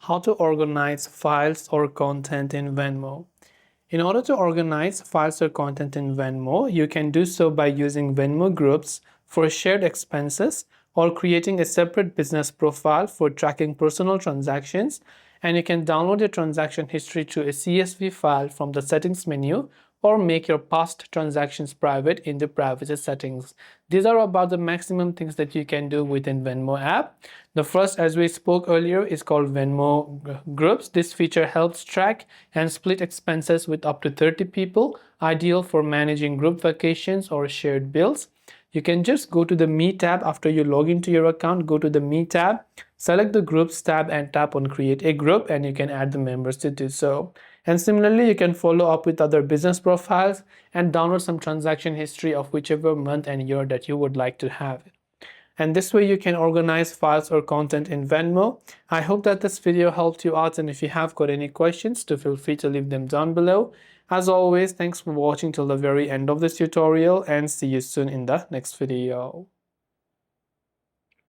How to organize files or content in Venmo. In order to organize files or content in Venmo, you can do so by using Venmo Groups for shared expenses or creating a separate business profile for tracking personal transactions. And you can download your transaction history to a CSV file from the settings menu or make your past transactions private in the privacy settings. These are about the maximum things that you can do within Venmo app. The first, as we spoke earlier, is called Venmo Groups. This feature helps track and split expenses with up to 30 people, ideal for managing group vacations or shared bills. You can just go to the Me tab after you log into your account, go to the Me tab, select the Groups tab and tap on Create a Group, and you can add the members to do so. And similarly, you can follow up with other business profiles and download some transaction history of whichever month and year that you would like to have it. And this way you can organize files or content in Venmo. I hope that this video helped you out, and if you have got any questions, do feel free to leave them down below. As always, thanks for watching till the very end of this tutorial, and see you soon in the next video.